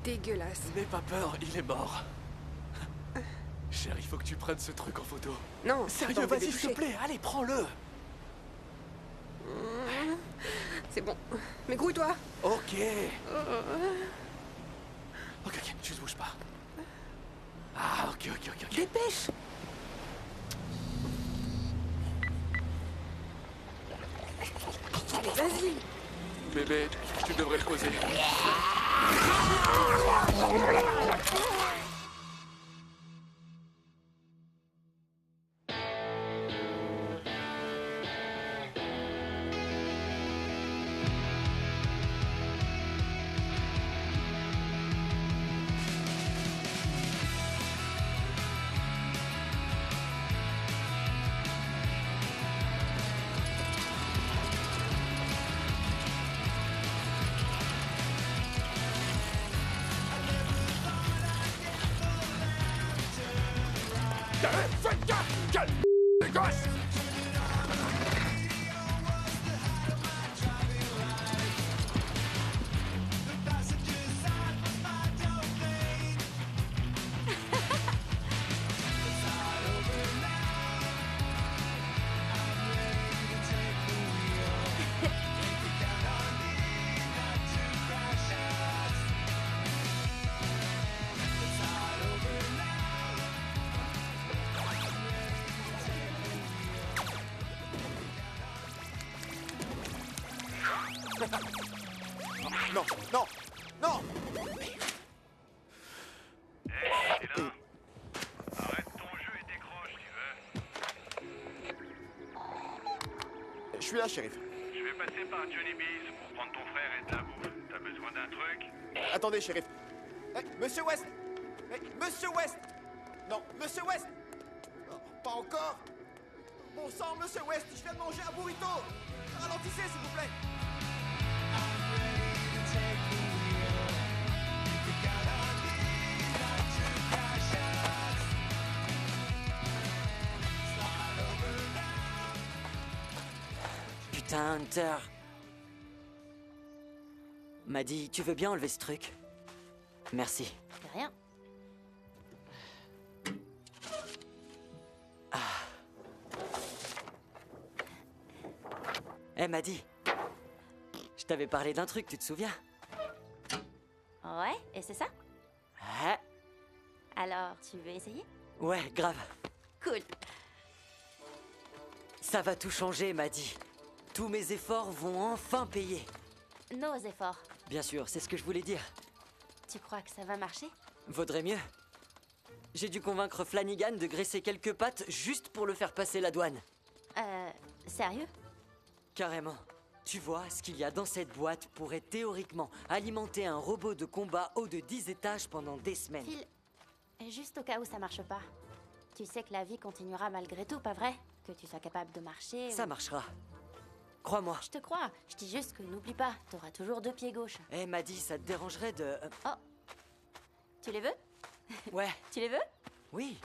dégueulasse. N'aie pas peur, il est mort. Cher, il faut que tu prennes ce truc en photo. Non, Sérieux, vas-y, s'il te plaît, allez, prends-le. C'est bon. Mais grouille-toi. Ok. Ok, tu te bouges pas. Ah, ok. Dépêche. Allez, vas-y. Bébé, tu devrais le poser. Les gosses! Non! Hey, t'es là. Arrête ton jeu et décroche, tu veux. Je suis là, shérif. Je vais passer par Johnny B's pour prendre ton frère et de la bouffe. T'as besoin d'un truc? Attendez, shérif. Monsieur West! Monsieur West! Non, Monsieur West! Non, pas encore! Bon sang, Monsieur West, je viens de manger un burrito! Ralentissez, s'il vous plaît! Putain, Hunter. M'a dit, tu veux bien enlever ce truc? Merci. C'est rien. M'a dit. Je t'avais parlé d'un truc, tu te souviens? Ouais, et c'est ça? Ah, Alors, tu veux essayer? ouais, grave. Cool. Ça va tout changer, m'a dit. Tous mes efforts vont enfin payer. Nos efforts. Bien sûr, c'est ce que je voulais dire. Tu crois que ça va marcher? Vaudrait mieux. J'ai dû convaincre Flanagan de graisser quelques pattes juste pour le faire passer la douane. Sérieux? Carrément. Tu vois, ce qu'il y a dans cette boîte pourrait théoriquement alimenter un robot de combat haut de 10 étages pendant des semaines. Phil, juste au cas où ça marche pas. Tu sais que la vie continuera malgré tout, pas vrai? Que tu sois capable de marcher. Ça marchera. Crois-moi. Je te crois. Je dis juste que n'oublie pas, t'auras toujours deux pieds gauches. M'a dit, ça te dérangerait de... Oh. Tu les veux? Ouais. Tu les veux? Oui.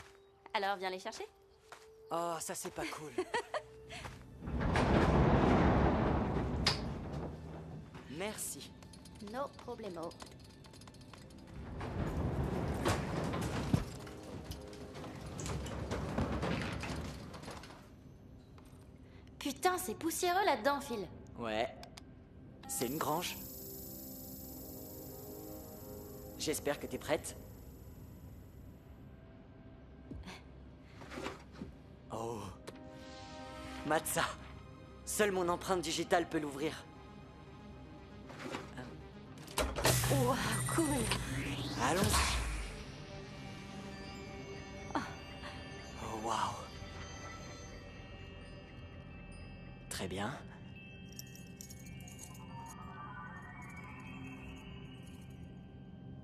Alors viens les chercher. Oh, ça c'est pas cool. Merci. No problemo. Putain, c'est poussiéreux là-dedans, Phil. Ouais. C'est une grange. J'espère que t'es prête. Oh. Matza. Seule mon empreinte digitale peut l'ouvrir. Wow, cool. Allons-y. Oh, waouh. Très bien.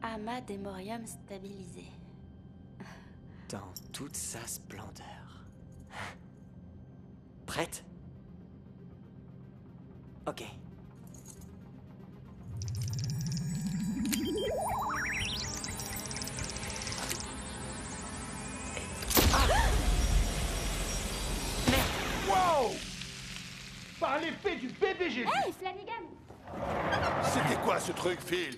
Amas d'hémorium stabilisé. Dans toute sa splendeur. Prête? Ok. Wow! Par l'effet du bébé, j'ai vu. Hey, Flanagan! C'était quoi ce truc, Phil?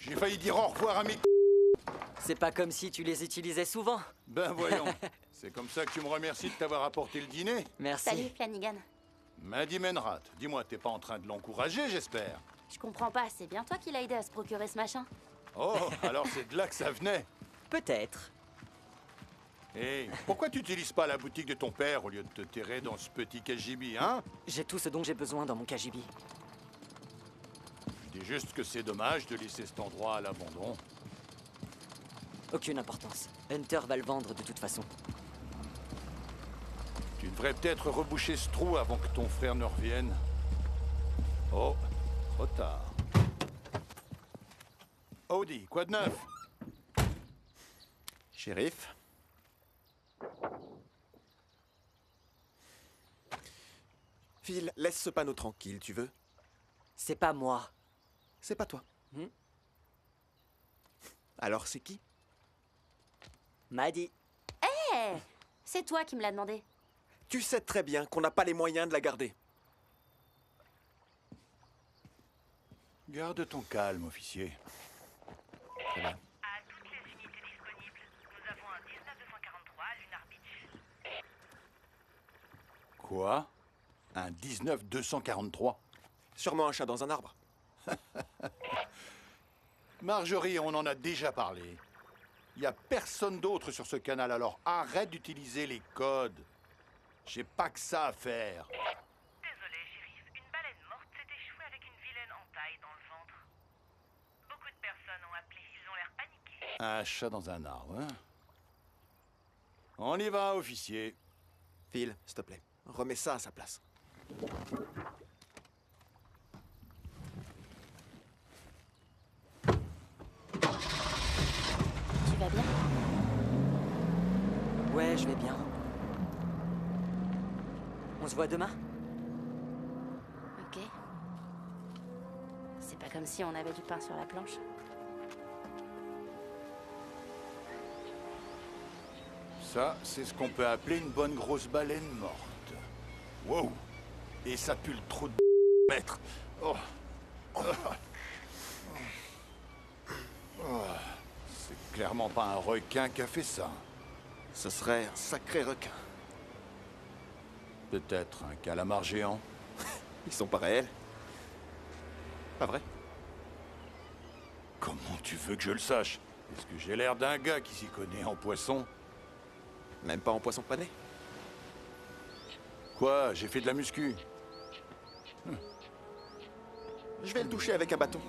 J'ai failli dire au revoir à mes... C'est pas comme si tu les utilisais souvent. Ben voyons. C'est comme ça que tu me remercies de t'avoir apporté le dîner? Merci. Salut, Flanagan. Maddy Menrat, dis-moi, t'es pas en train de l'encourager, j'espère? Je comprends pas, c'est bien toi qui l'as aidé à se procurer ce machin. Oh, alors c'est de là que ça venait. Peut-être. Hé, pourquoi tu n'utilises pas la boutique de ton père au lieu de te terrer dans ce petit KGB, hein? J'ai tout ce dont j'ai besoin dans mon KGB. Je dis juste que c'est dommage de laisser cet endroit à l'abandon. Aucune importance. Hunter va le vendre de toute façon. Tu devrais peut-être reboucher ce trou avant que ton frère ne revienne. Oh, trop tard. Audi, quoi de neuf? Shérif? Phil, laisse ce panneau tranquille, tu veux? C'est pas moi. C'est pas toi. Hmm? Alors c'est qui? Maddy. Hé, c'est toi qui me l'as demandé. Tu sais très bien qu'on n'a pas les moyens de la garder. Garde ton calme, officier. Très bien. À toutes les unités disponibles, nous avons un 19243 à Lunar Beach. Quoi? Un 19-243? Sûrement un chat dans un arbre. Marjorie, on en a déjà parlé. Il n'y a personne d'autre sur ce canal, alors arrête d'utiliser les codes. J'ai pas que ça à faire. Désolé, shérif, une baleine morte s'est échouée avec une vilaine entaille dans le ventre. Beaucoup de personnes ont appelé, ils ont l'air paniqués. Un chat dans un arbre, hein? On y va, officier. Phil, s'il te plaît, remets ça à sa place. Tu vas bien? Ouais, je vais bien. On se voit demain? Ok. C'est pas comme si on avait du pain sur la planche. Ça, c'est ce qu'on peut appeler une bonne grosse baleine morte. Wow! Et ça pue le trou de mètre. Oh. C'est clairement pas un requin qui a fait ça. Ce serait un sacré requin. Peut-être un calamar géant. Ils sont pas réels. Pas vrai? Comment tu veux que je le sache? Est-ce que j'ai l'air d'un gars qui s'y connaît en poisson? Même pas en poisson pané? Quoi? J'ai fait de la muscu. Je vais le toucher avec un bâton.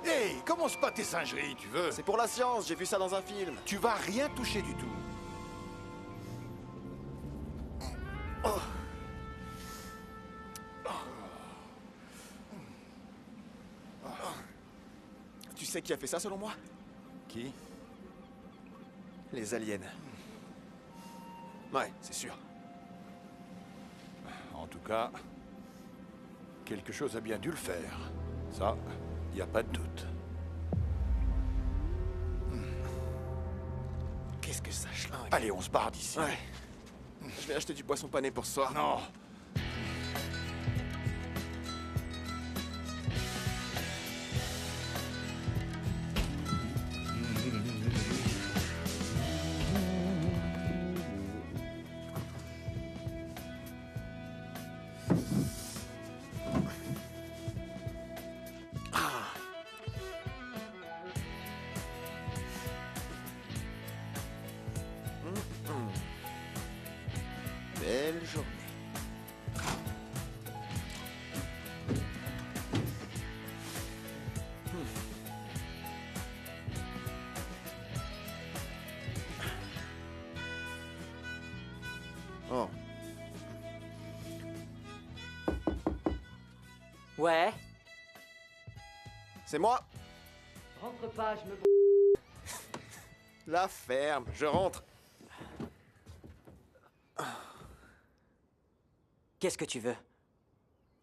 Hey, commence pas tes singeries, tu veux? C'est pour la science, j'ai vu ça dans un film. Tu vas rien toucher du tout. Tu sais qui a fait ça selon moi? Qui? Les aliens. Ouais, c'est sûr. En tout cas, quelque chose a bien dû le faire. Ça, y a pas de doute. Qu'est-ce que ça schlingue? Allez, on se barre d'ici. Ouais. Je vais acheter du poisson pané pour ce soir. Non. Belle journée. Oh, Ouais. c'est moi. Rentre pas, je me... La ferme, je rentre. Qu'est-ce que tu veux?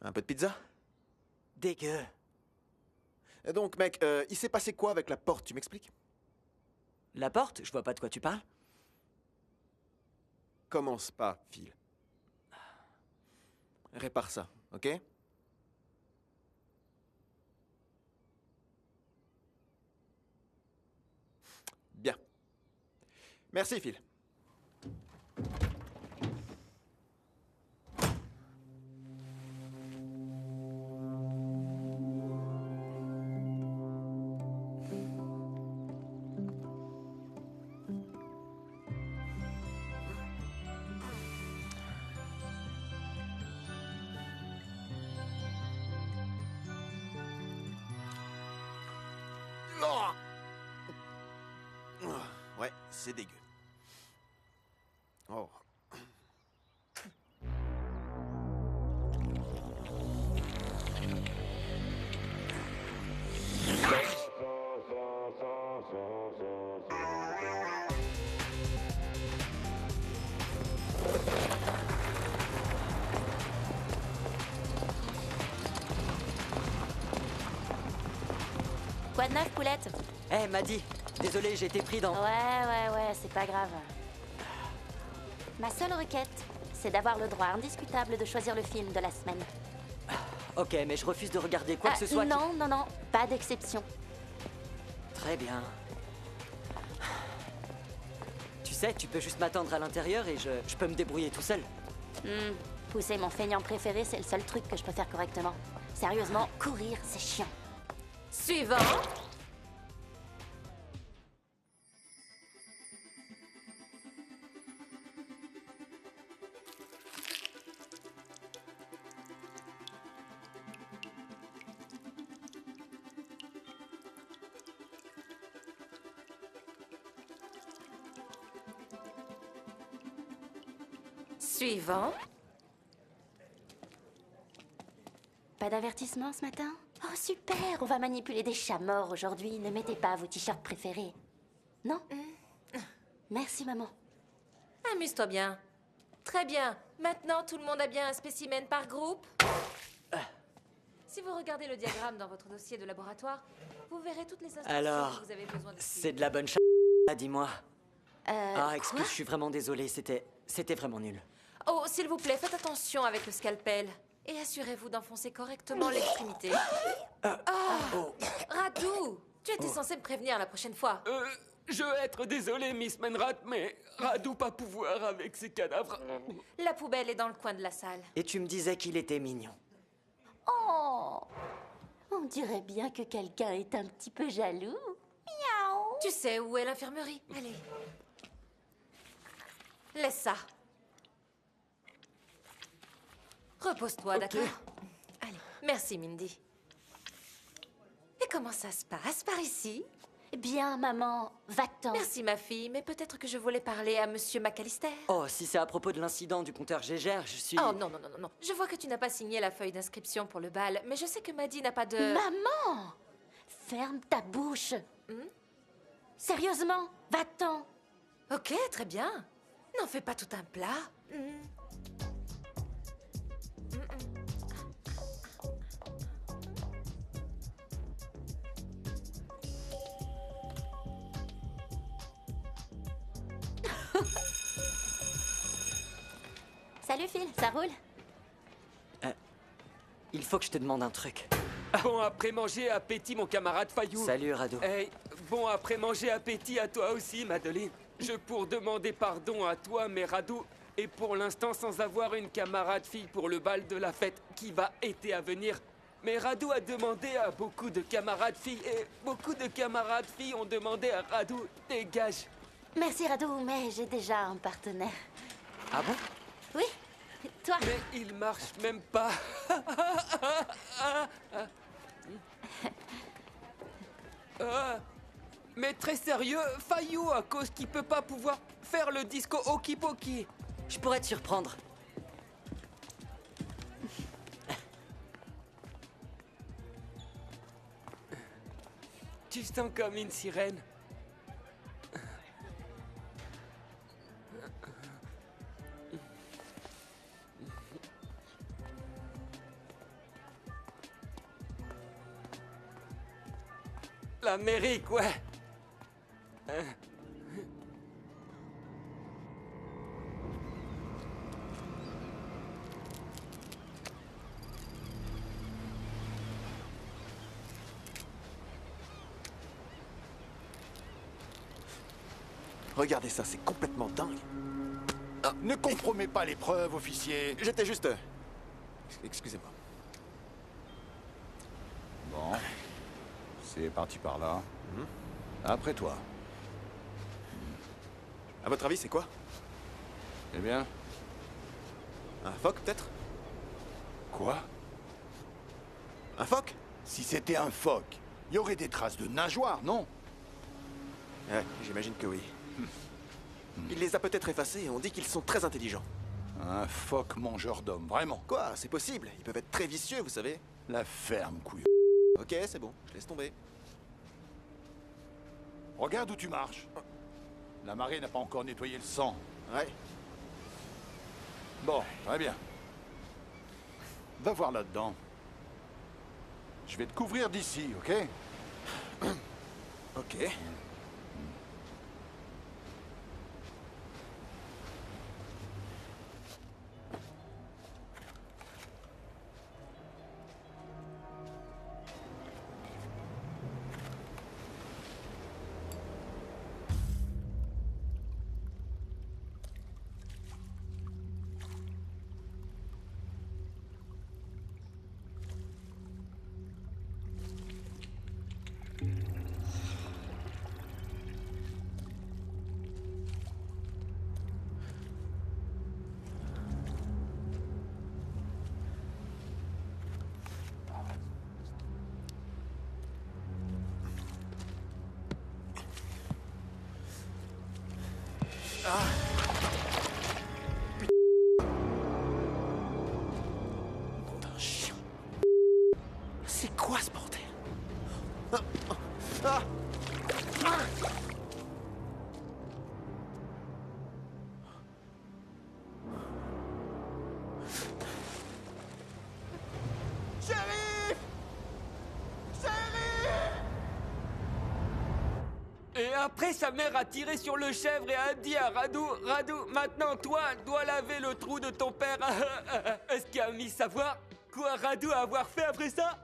Un peu de pizza? Dégueu. Et donc, mec, il s'est passé quoi avec la porte, tu m'expliques? La porte? Je vois pas de quoi tu parles. Commence pas, Phil. Répare ça, ok? Merci, Phil. Ouais, c'est dégueu. Oh. Quoi de neuf, poulette? Eh, Maddy, désolé, j'ai été pris dans... Ouais, c'est pas grave. Ma seule requête, c'est d'avoir le droit indiscutable de choisir le film de la semaine. Ok, mais je refuse de regarder quoi que ce soit qui- Non, pas d'exception. Très bien. Tu sais, tu peux juste m'attendre à l'intérieur et je peux me débrouiller tout seul. Pousser mon feignant préféré, c'est le seul truc que je peux faire correctement. Sérieusement, courir, c'est chiant. Suivant. Suivant. Pas d'avertissement ce matin? Oh super, on va manipuler des chats morts aujourd'hui. Ne mettez pas vos t-shirts préférés. Non? Merci maman. Amuse-toi bien. Très bien. Maintenant, tout le monde a bien un spécimen par groupe. Si vous regardez le diagramme dans votre dossier de laboratoire, vous verrez toutes les instructions Alors, que vous avez besoin de c'est suivre. de la bonne dis-moi. Excuse, je suis vraiment désolé, c'était vraiment nul. Oh, s'il vous plaît, faites attention avec le scalpel. Et assurez-vous d'enfoncer correctement l'extrémité. Radou, tu étais censé me prévenir la prochaine fois. Je vais être désolé, Miss Menrat, mais Radou pas pouvoir avec ces cadavres. La poubelle est dans le coin de la salle. Et tu me disais qu'il était mignon. Oh, on dirait bien que quelqu'un est un petit peu jaloux. Miaou. Tu sais où est l'infirmerie? Allez. Laisse ça. Repose-toi, d'accord? Allez, merci, Mindy. Et comment ça se passe par ici? Bien maman, va-t'en. Merci, ma fille, mais peut-être que je voulais parler à Monsieur McAllister. Oh, si c'est à propos de l'incident du compteur Gégère, je suis... Oh non. Je vois que tu n'as pas signé la feuille d'inscription pour le bal, mais je sais que Maddy n'a pas de... Maman, ferme ta bouche. Sérieusement, va-t'en. Ok, très bien. N'en fais pas tout un plat. Salut Phil, ça roule? Il faut que je te demande un truc. Bon après-manger appétit, mon camarade Fayou. Salut, Radou. Hey, bon après-manger appétit à toi aussi, Madeleine. Je pour demander pardon à toi, mais Radou est pour l'instant sans avoir une camarade fille pour le bal de la fête qui va été à venir. Mais Radou a demandé à beaucoup de camarades filles et beaucoup de camarades filles ont demandé à Radou dégage. Merci Radou, mais j'ai déjà un partenaire. Ah bon? Oui, toi. Mais il marche même pas. Mais très sérieux, Fayou à cause qu'il peut pas pouvoir faire le disco Okipoki. Je pourrais te surprendre. Tu sens comme une sirène. L'Amérique, ouais. Regardez ça, c'est complètement dingue. Ne compromets pas les preuves, officier. J'étais juste... Excusez-moi. Bon. C'est parti par là. Après toi. À votre avis, c'est quoi? Eh bien? Un phoque, peut-être? Quoi? Un phoque? Si c'était un phoque, il y aurait des traces de nageoires, non? Ouais, j'imagine que oui. Il les a peut-être effacés et on dit qu'ils sont très intelligents. Un phoque mangeur d'hommes, vraiment. Quoi? C'est possible. Ils peuvent être très vicieux, vous savez. La ferme, couillon. Ok, c'est bon. Je laisse tomber. Regarde où tu marches. La marée n'a pas encore nettoyé le sang. Ouais. Bon, très bien. Va voir là-dedans. Je vais te couvrir d'ici, ok? Ok. Nom d'un chien. C'est quoi ce bordel? Shérif! Shérif! Et après, sa mère a tiré sur le chèvre et a dit à Radu, maintenant toi, dois laver le trou de ton père. Est-ce qu'il a mis savoir quoi Radu a avoir fait après ça?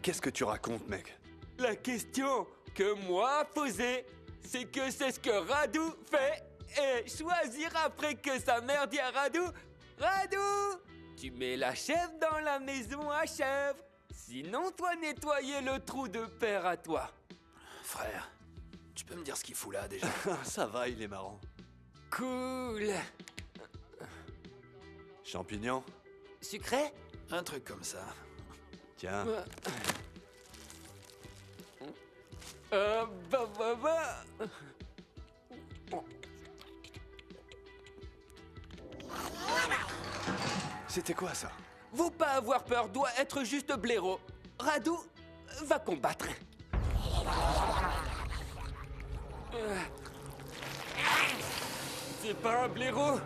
Qu'est-ce que tu racontes, mec? La question que moi posais, c'est que c'est ce que Radu fait et choisir après que sa mère dit à Radu, tu mets la chèvre dans la maison à chèvre. Sinon, toi nettoyer le trou de père à toi. Frère, tu peux me dire ce qu'il fout là, déjà? Ça va, il est marrant. Cool. Champignon? Sucré? Un truc comme ça. Tiens. Bah. C'était quoi, ça? Faut pas avoir peur, doit être juste blaireau. Radu va combattre. C'est pas un blaireau.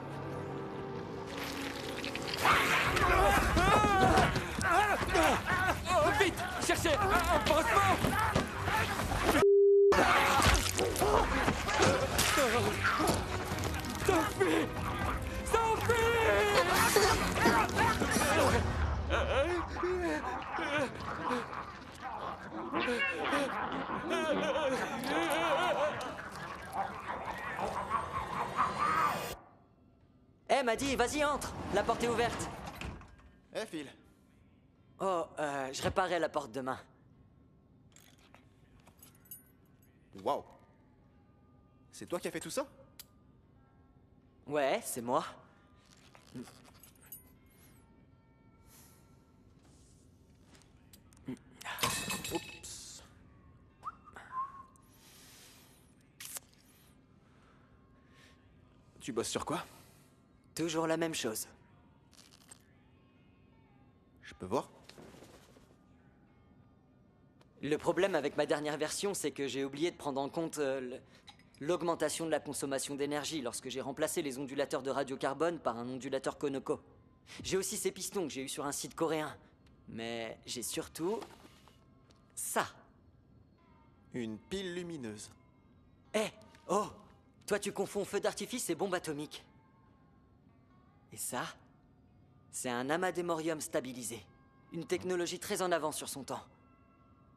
Oh, vite, cherchez un pansement. Sophie! Eh, Maddy, vas-y, entre. La porte est ouverte. Eh, Phil. Oh, je réparerai la porte demain. Waouh. C'est toi qui as fait tout ça? Ouais, c'est moi. Oups. Tu bosses sur quoi? Toujours la même chose. Je peux voir? Le problème avec ma dernière version, c'est que j'ai oublié de prendre en compte l'augmentation de la consommation d'énergie lorsque j'ai remplacé les ondulateurs de radiocarbone par un ondulateur Konoko. J'ai aussi ces pistons que j'ai eus sur un site coréen. Mais j'ai surtout... ça. Une pile lumineuse. Eh, oh, toi tu confonds feu d'artifice et bombe atomique. Et ça, c'est un amas d'hémorium stabilisé. Une technologie très en avance sur son temps.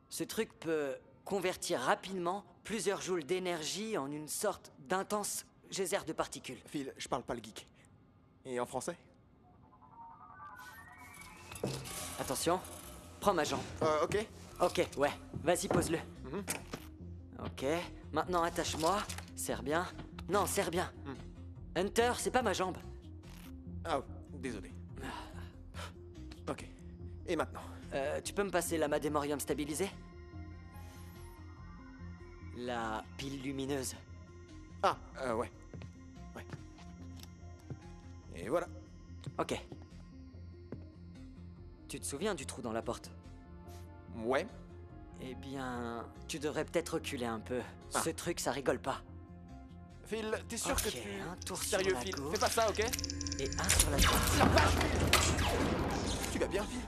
Ce truc peut convertir rapidement plusieurs joules d'énergie en une sorte d'intense geyser de particules. Phil, je parle pas le geek. Et en français? Attention, prends ma jambe. Ok. Ok, ouais. Vas-y, pose-le. Ok, maintenant attache-moi. Serre bien. Non, serre bien. Hunter, c'est pas ma jambe. Ah, désolé. Ok. Et maintenant? Tu peux me passer la Madémorium stabilisée? La pile lumineuse. Ah, ouais. Ouais. Et voilà. Ok. Tu te souviens du trou dans la porte? Ouais. Eh bien, tu devrais peut-être reculer un peu. Ce truc, ça rigole pas. Phil, t'es sûr que Ok, tu... un tour sur Sérieux, la Phil, gauche. fais pas ça, ok? Et un sur la droite. La vache! Tu vas bien, Phil?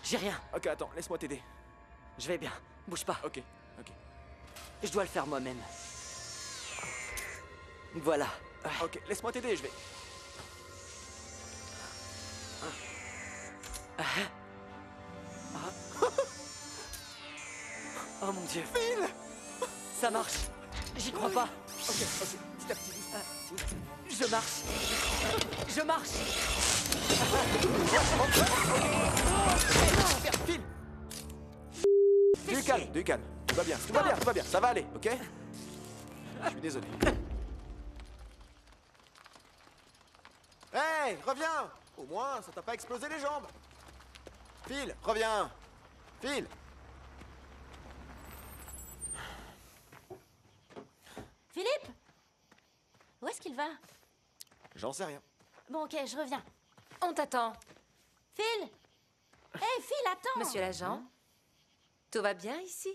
J'ai rien. Ok, attends, laisse-moi t'aider. Je vais bien. Bouge pas. Ok, ok. Je dois le faire moi-même. Voilà. Ok, laisse-moi t'aider, je vais... Oh mon Dieu. Phil! Ça marche. J'y crois pas. Ok, petit à petit. Je marche. Je marche. Phil! Du calme. Tout va bien, ça va aller, ok? Je suis désolé. Hey, reviens! Au moins, ça t'a pas explosé les jambes. Phil, reviens! Phil! Philippe? Où est-ce qu'il va? J'en sais rien. Bon, ok, je reviens. On t'attend. Phil? Hé, Phil, attends! Monsieur l'agent, tout va bien ici?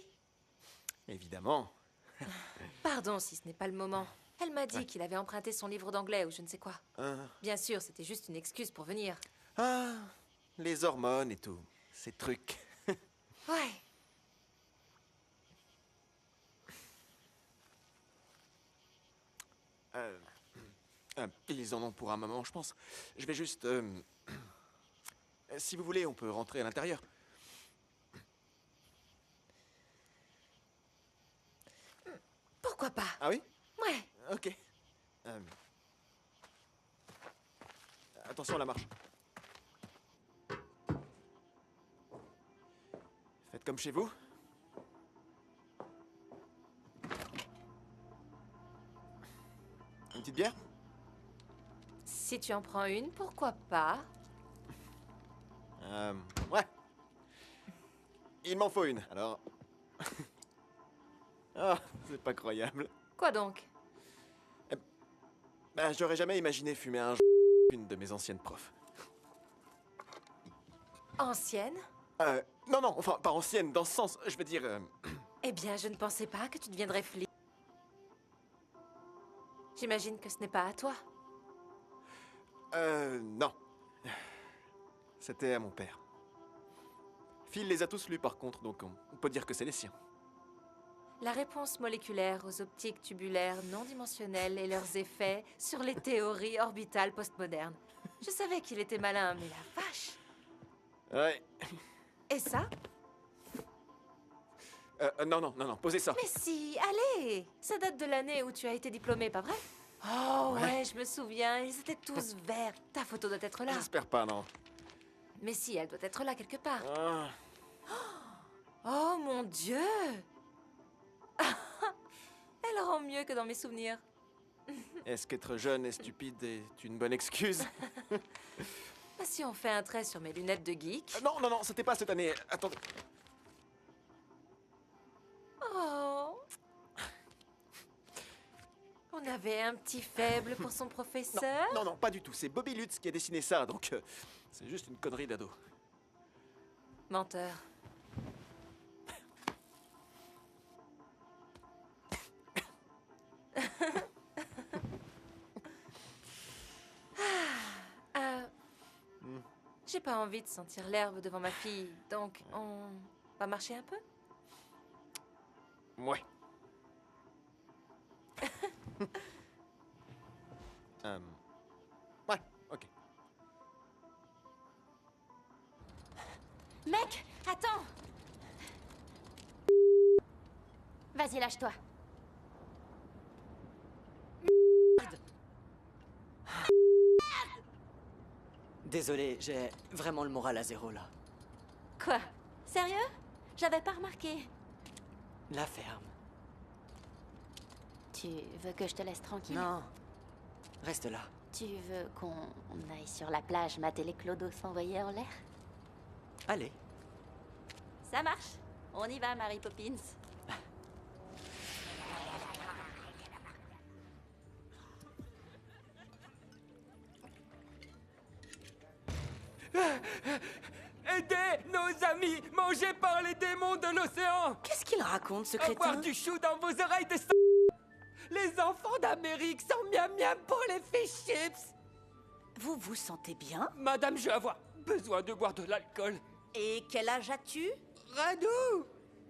Évidemment. Pardon si ce n'est pas le moment. Elle m'a dit qu'il avait emprunté son livre d'anglais ou je ne sais quoi. Bien sûr, c'était juste une excuse pour venir. Ah, les hormones et tout. Ces trucs. Ouais. Ils en ont pour un moment, je pense. Je vais juste... si vous voulez, on peut rentrer à l'intérieur. Pourquoi pas? Ah oui? Ouais. Ok. Attention à la marche. Faites comme chez vous. Une petite bière? Si tu en prends une, pourquoi pas? Ouais. Il m'en faut une, alors... Ah, c'est pas croyable. Quoi donc? Bah, j'aurais jamais imaginé fumer un une de mes anciennes profs. Ancienne? Non, enfin, pas ancienne, dans ce sens, je veux dire... Eh bien, je ne pensais pas que tu deviendrais flic. J'imagine que ce n'est pas à toi. Non. C'était à mon père. Phil les a tous lus par contre, donc on peut dire que c'est les siens. La réponse moléculaire aux optiques tubulaires non dimensionnelles et leurs effets sur les théories orbitales postmodernes. Je savais qu'il était malin, mais la vache! Ouais. Et ça? Non, posez ça. Mais si, allez! Ça date de l'année où tu as été diplômé, pas vrai? Oh ouais, je me souviens, ils étaient tous verts. Ta photo doit être là. J'espère pas, non. Mais si, elle doit être là quelque part. Ah. Oh mon Dieu! Elle rend mieux que dans mes souvenirs. Est-ce qu'être jeune et stupide est une bonne excuse? Si on fait un trait sur mes lunettes de geek... Non, c'était pas cette année. Attendez. Oh! On avait un petit faible pour son professeur? Non, pas du tout. C'est Bobby Lutz qui a dessiné ça, donc c'est juste une connerie d'ado. Menteur. J'ai pas envie de sentir l'herbe devant ma fille, donc on va marcher un peu? Ouais. Ouais, ok. Mec, attends! Vas-y. Vas-y, lâche-toi. Désolé, j'ai vraiment le moral à zéro là. Quoi? Sérieux? J'avais pas remarqué. La ferme. Tu veux que je te laisse tranquille? Non. Reste là. Tu veux qu'on aille sur la plage mater les clodos s'envoyer en l'air? Allez. Ça marche. On y va, Mary Poppins. Aidez nos amis mangés par les démons de l'océan! Qu'est-ce qu'il raconte, ce crétin? Avoir du chou dans vos oreilles de Les enfants d'Amérique sont miam miam pour les fish chips! Vous vous sentez bien? Madame, je vais avoir besoin de boire de l'alcool. Et quel âge as-tu? Radou!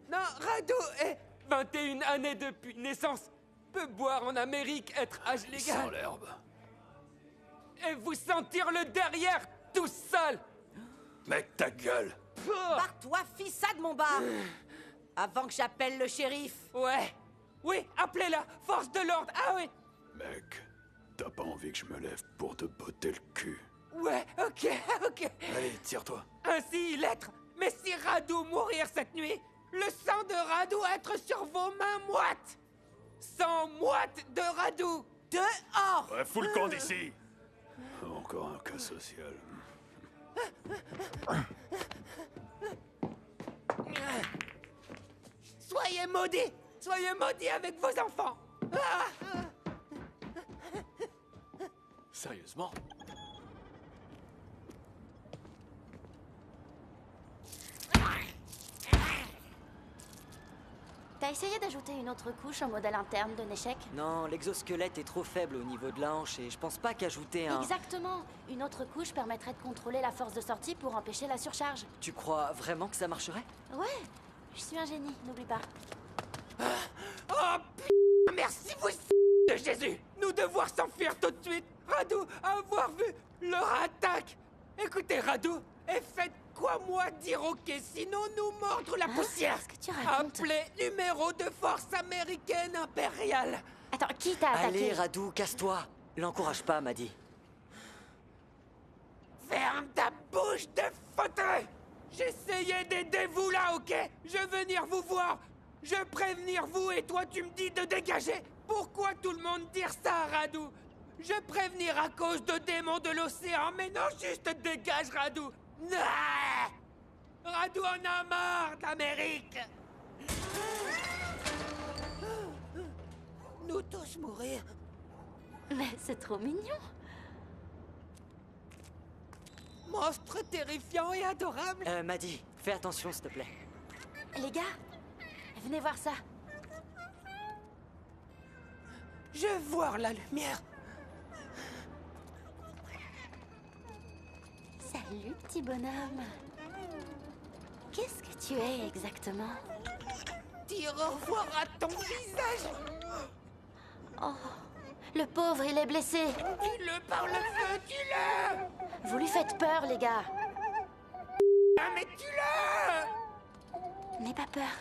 Non, Radou est 21 années depuis naissance. Peut boire en Amérique, être âge légal. Sans l'herbe. Et vous sentir le derrière, tout seul! Mec, ta gueule! Barre-toi, fissade, mon bar! Avant que j'appelle le shérif. Ouais. Oui, appelez-la, force de l'ordre, ah oui! Mec, t'as pas envie que je me lève pour te botter le cul? Ouais, ok, ok. Allez, tire-toi. Ainsi l'être. Mais si Radou mourir cette nuit, le sang de Radou être sur vos mains moites. 100 moites de Radou. Dehors! Ouais, fous le camp d'ici! Encore un cas social. Soyez maudits! Soyez maudits avec vos enfants! Ah! Sérieusement? T'as essayé d'ajouter une autre couche au modèle interne de Neshek? Non, l'exosquelette est trop faible au niveau de la hanche et je pense pas qu'ajouter un... Exactement. Une autre couche permettrait de contrôler la force de sortie pour empêcher la surcharge. Tu crois vraiment que ça marcherait? Ouais, je suis un génie, n'oublie pas. Oh putain, merci vous de Jésus! Nous devoir s'enfuir tout de suite! Radou, avoir vu leur attaque! Écoutez, Radou, et faites quoi moi dire ok, sinon nous mordre la poussière! Qu'est-ce que tu racontes? Appelez numéro de force américaine impériale! Attends, qui t'a attaqué? Allez, Radou, casse-toi. L'encourage pas, m'a dit. Ferme ta bouche de fauteuil! J'essayais d'aider vous là, ok? Je venir vous voir! Je prévenir vous et toi tu me dis de dégager! Pourquoi tout le monde dire ça, Radou? Je prévenir à cause de démons de l'océan, mais non juste dégage, Radou! Ah! Radou en a marre d'Amérique! Nous tous mourir. Mais c'est trop mignon. Monstre terrifiant et adorable. M'a dit, fais attention, s'il te plaît. Les gars, venez voir ça. Je veux voir la lumière. Salut, petit bonhomme. Qu'est-ce que tu es exactement? Dire au revoir à ton visage. Oh, le pauvre, il est blessé. Tue-le par le feu, tue-le! Vous lui faites peur, les gars. Ah, mais tue-le! N'aie pas peur.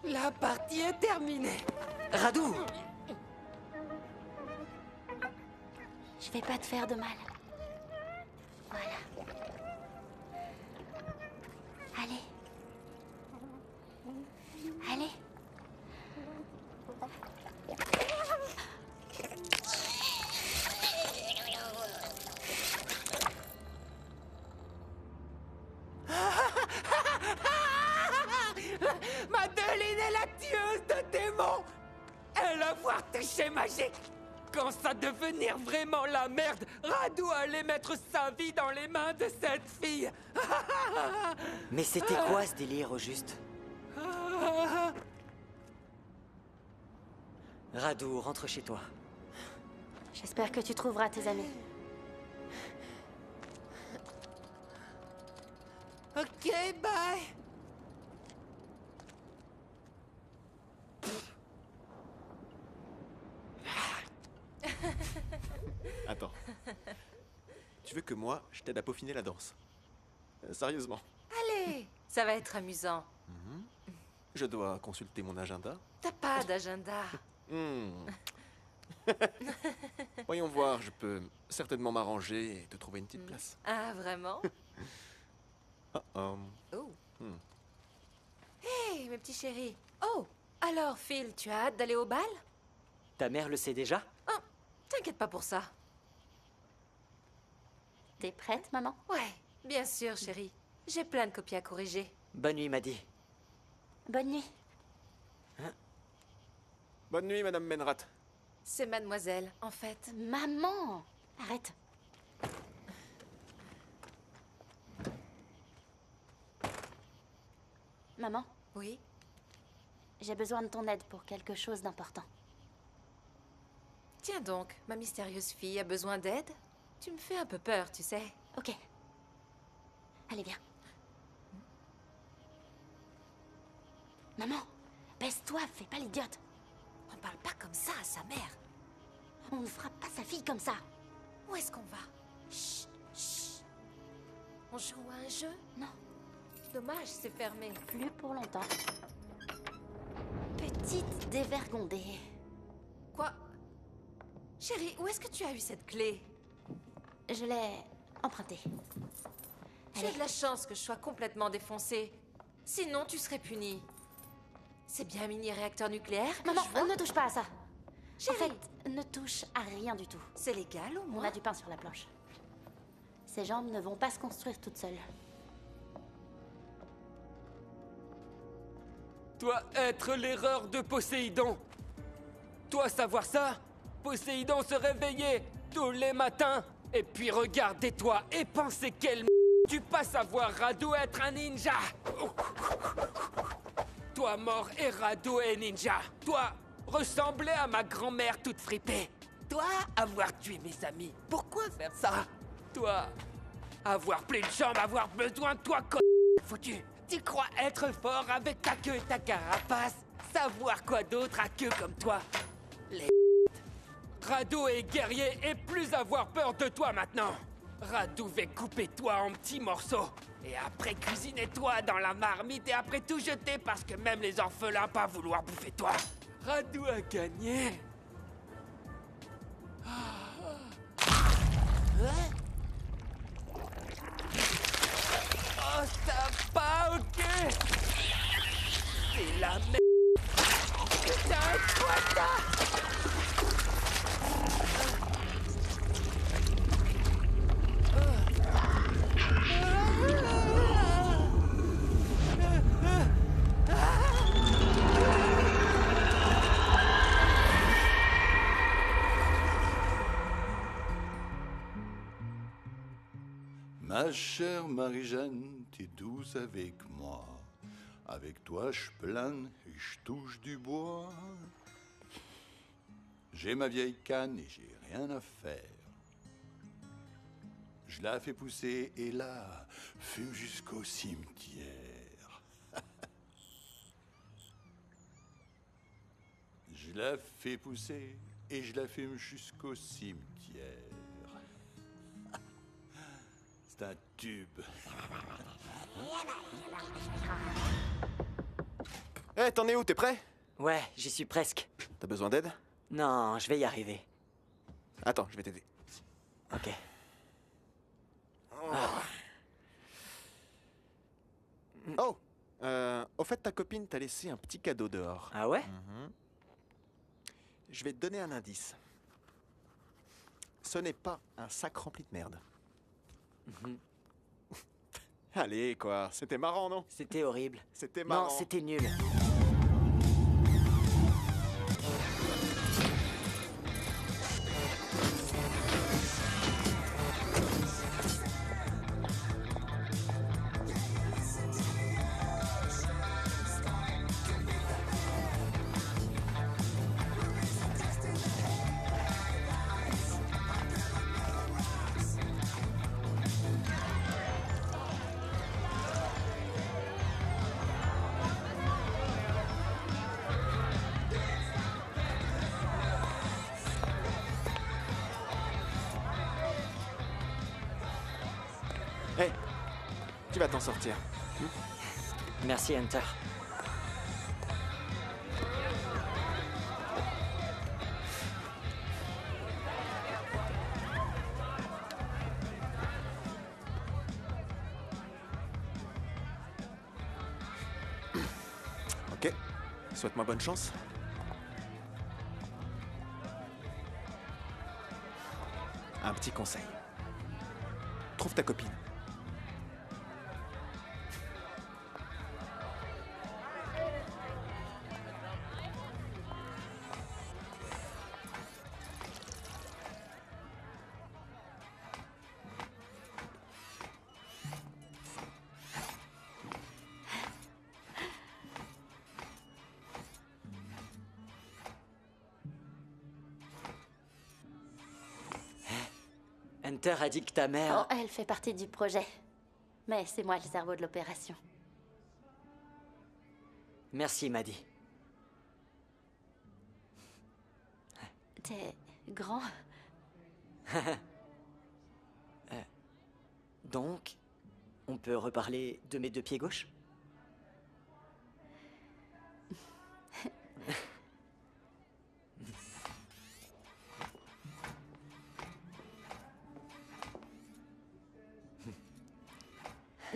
La partie est terminée. Radou! Je vais pas te faire de mal. Voilà. Allez. Allez. Madeleine est la tueuse de démons. Elle a voir touché magique. Quand ça devenir vraiment la merde, Radou allait mettre sa vie dans les mains de cette fille. Mais c'était quoi ce délire au juste? Radou, rentre chez toi. J'espère que tu trouveras tes amis. Ok, bye. Attends. Tu veux que moi, je t'aide à peaufiner la danse? Sérieusement. Allez, ça va être amusant. Je dois consulter mon agenda. T'as pas d'agenda. Voyons voir, je peux certainement m'arranger et te trouver une petite place. Ah, vraiment? Oh. Hey, mes petits chéris. Oh, alors Phil, tu as hâte d'aller au bal? Ta mère le sait déjà? Oh, t'inquiète pas pour ça. T'es prête, maman? Ouais, bien sûr, chérie. J'ai plein de copies à corriger. Bonne nuit, Maddy. Bonne nuit. Bonne nuit, Madame Menrat. C'est mademoiselle, en fait. Maman! Arrête. Maman, Oui? j'ai besoin de ton aide pour quelque chose d'important. Tiens donc, ma mystérieuse fille a besoin d'aide? Tu me fais un peu peur, tu sais. Ok. Allez, viens. Maman, baisse-toi, fais pas l'idiote. On parle pas comme ça à sa mère. On ne frappe pas sa fille comme ça. Où est-ce qu'on va? Chut, chut. On joue à un jeu? Non. Dommage, c'est fermé. Plus pour longtemps. Petite dévergondée. Quoi? Chérie, où est-ce que tu as eu cette clé? Je l'ai empruntée. Tu as de la chance que je sois complètement défoncée. Sinon, tu serais punie. C'est bien un mini-réacteur nucléaire que Maman, je vois? ne touche pas à ça. Chérie. En fait, ne touche à rien du tout. C'est légal au On moins? a du pain sur la planche. Ces jambes ne vont pas se construire toutes seules. Toi, être l'erreur de Poséidon. Toi, savoir ça? Poséidon se réveillait tous les matins. Et puis regardez-toi et pensez quel tu passes à voir Radu être un ninja. Toi, mort et Radu est ninja. Toi, ressembler à ma grand-mère toute fripée. Toi, avoir tué mes amis. Pourquoi faire ça? Toi, avoir plein de jambes, avoir besoin de toi, foutu. Tu crois être fort avec ta queue et ta carapace? Savoir quoi d'autre à queue comme toi? Les Radu est guerrier et plus avoir peur de toi maintenant. Radu va couper toi en petits morceaux. Et après cuisiner toi dans la marmite et après tout jeter parce que même les orphelins pas vouloir bouffer toi. Radu a gagné. Oh, ça pas ok. C'est la merde. Putain, quoi ça? Ma chère Marie-Jeanne, t'es douce avec moi. Avec toi, je plane et je touche du bois. J'ai ma vieille canne et j'ai rien à faire. Je la fais pousser et là, fume jusqu'au cimetière. Je la fais pousser et je la fume jusqu'au cimetière. C'est un tube. Eh, t'en es où? T'es prêt? Ouais, j'y suis presque. T'as besoin d'aide? Non, je vais y arriver. Attends, je vais t'aider. Ok. Oh! Au fait, ta copine t'a laissé un petit cadeau dehors. Ah ouais? Je vais te donner un indice. Ce n'est pas un sac rempli de merde. Allez, quoi. C'était marrant, non? C'était horrible. C'était marrant. Non, c'était nul. Tu vas t'en sortir. Merci, Hunter. Ok. Souhaite-moi bonne chance. Un petit conseil. Trouve ta copine. Hunter a dit que ta mère... Oh, elle fait partie du projet. Mais c'est moi le cerveau de l'opération. Merci, Maddie. T'es grand. Donc, on peut reparler de mes deux pieds gauches?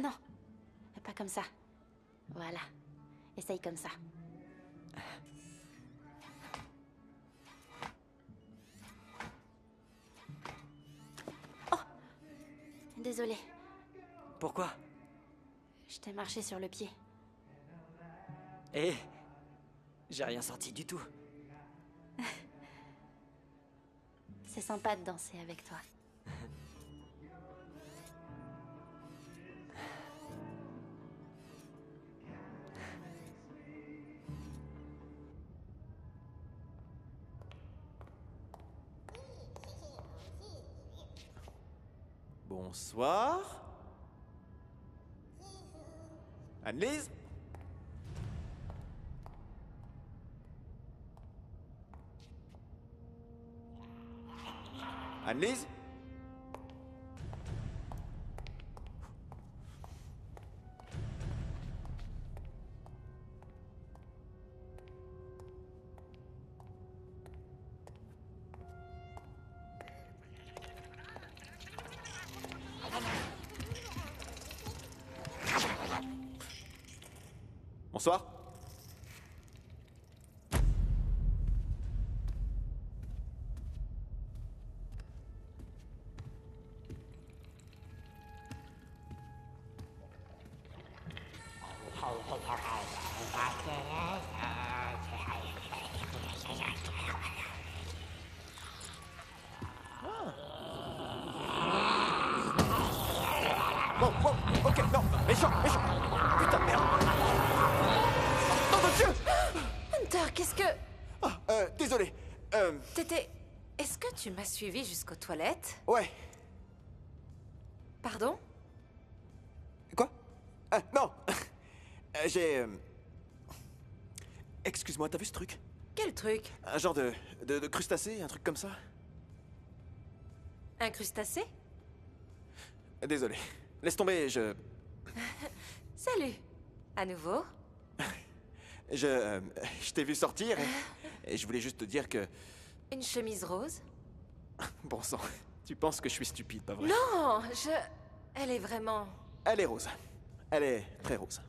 Non, pas comme ça. Voilà. Essaye comme ça. Oh! Désolée, Pourquoi? je t'ai marché sur le pied. Eh, j'ai rien senti du tout. C'est sympa de danser avec toi. Bonsoir. Anne-Lise? Anne-Lise? Bonsoir. Bon, ok, non, méchant. Putain de merde. Nom de Dieu! Hunter, qu'est-ce que... Ah, désolé. T'étais... Est-ce que tu m'as suivi jusqu'aux toilettes? Ouais. Pardon? Quoi? Non. J'ai... Excuse-moi, t'as vu ce truc? Quel truc? Un genre de crustacé, un truc comme ça? Un crustacé? Désolé. Laisse tomber, Salut. À nouveau? Je t'ai vu sortir et je voulais juste te dire que... Une chemise rose? Bon sang, tu penses que je suis stupide, pas vrai? Non, Elle est vraiment... Elle est rose. Elle est très rose.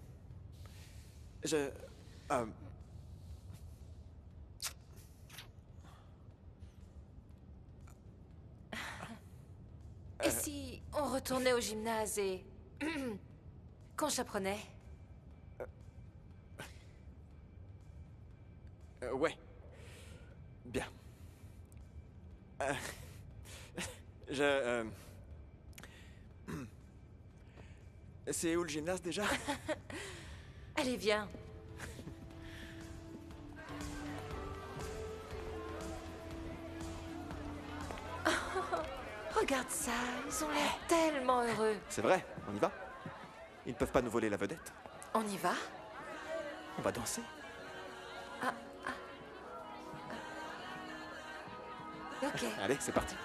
Et si on retournait au gymnase et... qu'on chaperonnait? Ouais. Bien. C'est où le gymnase déjà? Allez, viens. Regarde ça, ils ont l'air tellement heureux. C'est vrai, on y va? Ils ne peuvent pas nous voler la vedette. On y va? On va danser. Ok. Allez, c'est parti.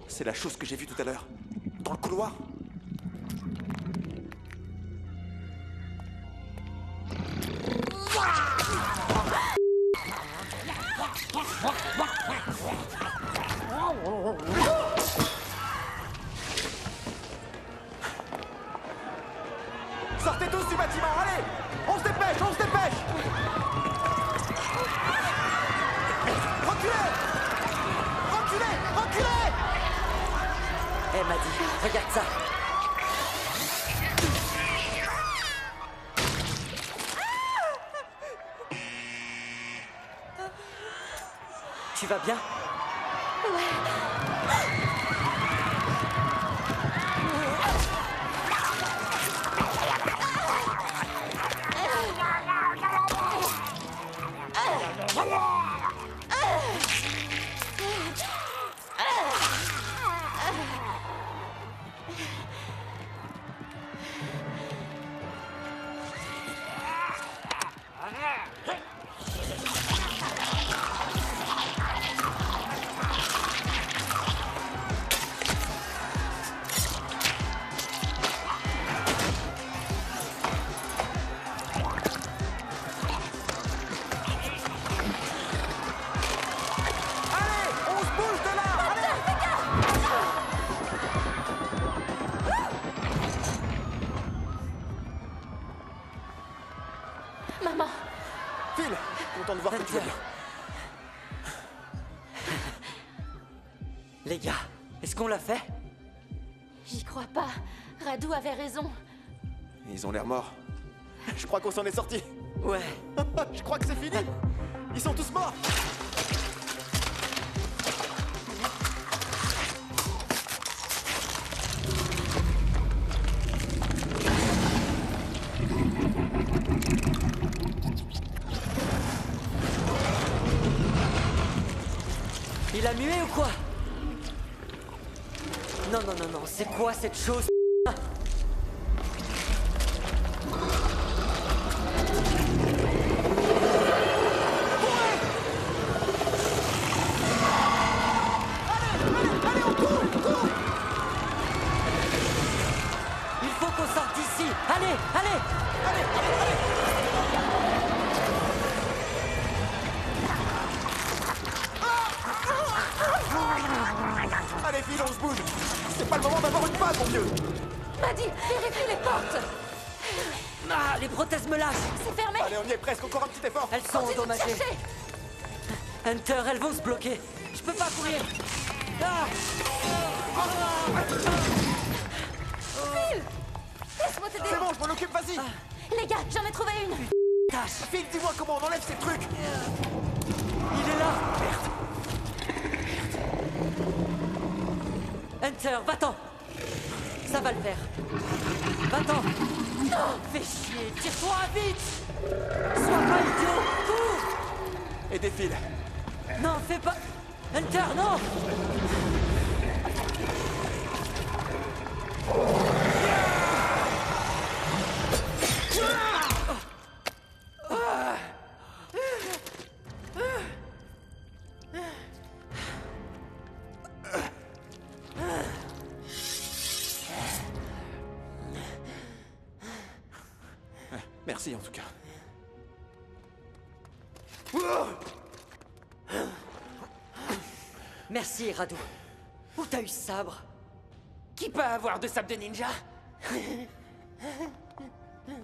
C'est la chose que j'ai vue tout à l'heure. Dans le couloir. Sortez tous du bâtiment, allez! On se dépêche, on se dépêche! Reculez! Reculez! Reculez! Eh, Maddie, regarde ça. Tu vas bien? Maman! Phil, content de voir que tu vas bien. Les gars, est-ce qu'on l'a fait? J'y crois pas. Radu avait raison. Ils ont l'air morts. Je crois qu'on s'en est sorti. Ouais. Je crois que c'est fini. Ils sont tous morts. Il a mué ou quoi? Non, non, non, non, c'est quoi cette chose? Il faut qu'on sorte d'ici. Allez, allez! Allez, Phil, on se bouge. C'est pas le moment d'avoir une passe, mon vieux. Maddie, vérifie les portes. Ah, les prothèses me lâchent. C'est fermé. Allez, on y est presque. Encore un petit effort. Elles sont Continue de endommagées. chercher. Hunter, elles vont se bloquer. Je peux pas courir. Ah. Phil, laisse-moi t'aider. C'est bon, je m'en occupe, vas-y. Les gars, j'en ai trouvé une. Tâche. Phil, dis-moi comment on enlève ces trucs. Il est là. Hunter, va-t'en. Ça va le faire. Va-t'en. Non, fais chier. Tire-toi vite. Sois pas idiot. Cours. Aidez Phil. Non, fais pas... Hunter, non. Merci en tout cas. Merci, Radu. Où t'as eu ce sabre? Qui peut avoir de sabre de ninja?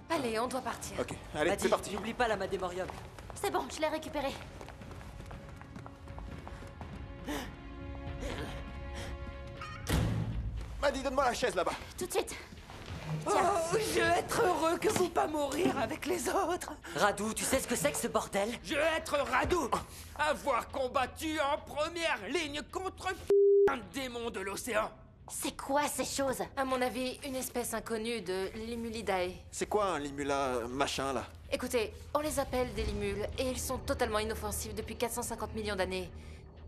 Allez, on doit partir. Ok, allez, Maddie, c'est parti. n'oublie pas la Madémorium. C'est bon, je l'ai récupéré. Maddie, donne-moi la chaise là-bas. Tout de suite. Oh, je vais être heureux que vous pas mourir avec les autres. Radu, tu sais ce que c'est que ce bordel? Je vais être Radu. Avoir combattu en première ligne contre un démon de l'océan. C'est quoi ces choses? À mon avis, une espèce inconnue de Limulidae. C'est quoi un limula machin là? Écoutez, on les appelle des limules, et ils sont totalement inoffensifs depuis 450 millions d'années.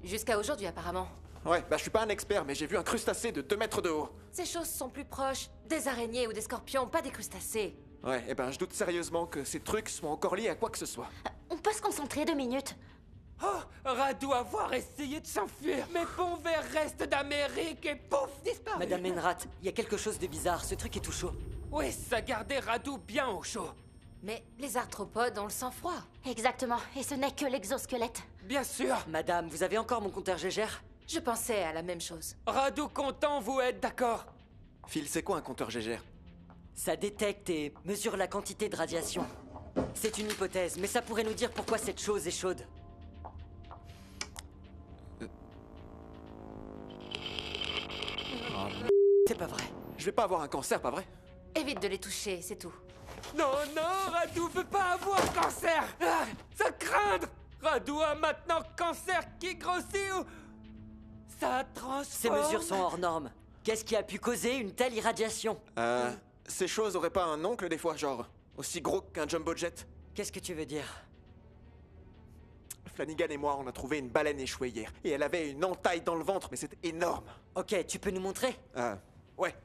Jusqu'à aujourd'hui, apparemment. Ouais, bah je suis pas un expert, mais j'ai vu un crustacé de 2 mètres de haut. Ces choses sont plus proches des araignées ou des scorpions, pas des crustacés. Ouais, et ben je doute sérieusement que ces trucs soient encore liés à quoi que ce soit. On peut se concentrer 2 minutes. Oh, Radu avoir essayé de s'enfuir, mais bon vers reste d'Amérique et pouf, disparu. Madame Menrat, il y a quelque chose de bizarre, ce truc est tout chaud. Oui, ça gardait Radu bien au chaud. Mais les arthropodes ont le sang froid. Exactement, et ce n'est que l'exosquelette. Bien sûr. Madame, vous avez encore mon compteur Gégère? Je pensais à la même chose. Radu content, vous êtes d'accord? Phil, c'est quoi un compteur Gégère? Ça détecte et mesure la quantité de radiation. C'est une hypothèse, mais ça pourrait nous dire pourquoi cette chose est chaude. C'est pas vrai. Je vais pas avoir un cancer, pas vrai? Évite de les toucher, c'est tout. Non, non, Radu veut pas avoir cancer. Ah, ça craindre. Radu a maintenant cancer qui grossit ou... Ça transforme... Ces mesures sont hors normes. Qu'est-ce qui a pu causer une telle irradiation? Ces choses auraient pas un oncle des fois, genre aussi gros qu'un jumbo jet? Qu'est-ce que tu veux dire? Flanagan et moi, on a trouvé une baleine échouée hier. Et elle avait une entaille dans le ventre, mais c'était énorme. Ok, tu peux nous montrer? Ouais.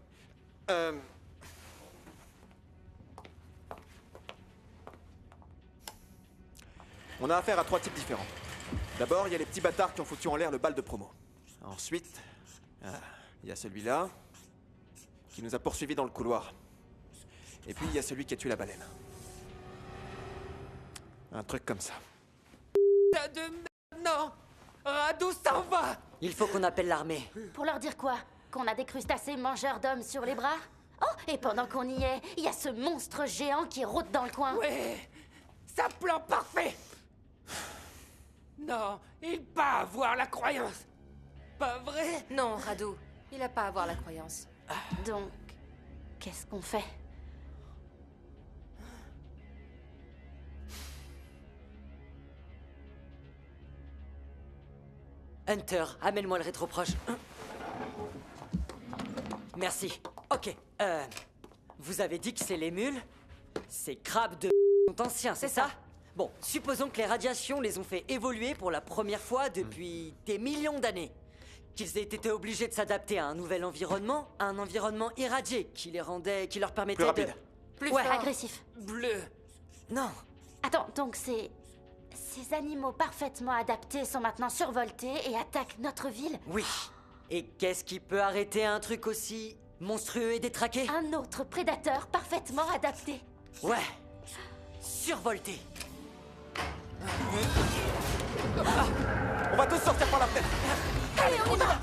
On a affaire à 3 types différents. D'abord, il y a les petits bâtards qui ont foutu en l'air le bal de promo. Ensuite, il y a celui-là, qui nous a poursuivis dans le couloir. Et puis, il y a celui qui a tué la baleine. Un truc comme ça. De merde, non. Radu s'en va. Il faut qu'on appelle l'armée. Pour leur dire quoi? Qu'on a des crustacés mangeurs d'hommes sur les bras? Oh, et pendant qu'on y est, il y a ce monstre géant qui rôde dans le coin. Oui, ça plan parfait. Non, il pas avoir la croyance. Pas vrai? Non, Radu, il a pas à avoir la croyance. Donc, qu'est-ce qu'on fait? Hunter, amène-moi le rétroproche. Merci. Ok, vous avez dit que c'est les mules? Ces crabes de sont anciens, c'est ça? Bon, supposons que les radiations les ont fait évoluer pour la première fois depuis des millions d'années. Qu'ils aient été obligés de s'adapter à un nouvel environnement, à un environnement irradié qui leur permettait Plus rapide. Plus Ouais. agressif. Bleu. Non. Attends, donc ces animaux parfaitement adaptés sont maintenant survoltés et attaquent notre ville? Oui. Et qu'est-ce qui peut arrêter un truc aussi monstrueux et détraqué? Un autre prédateur parfaitement adapté. Ouais. Survolté. On va tous sortir par la fenêtre. Allez, on y va!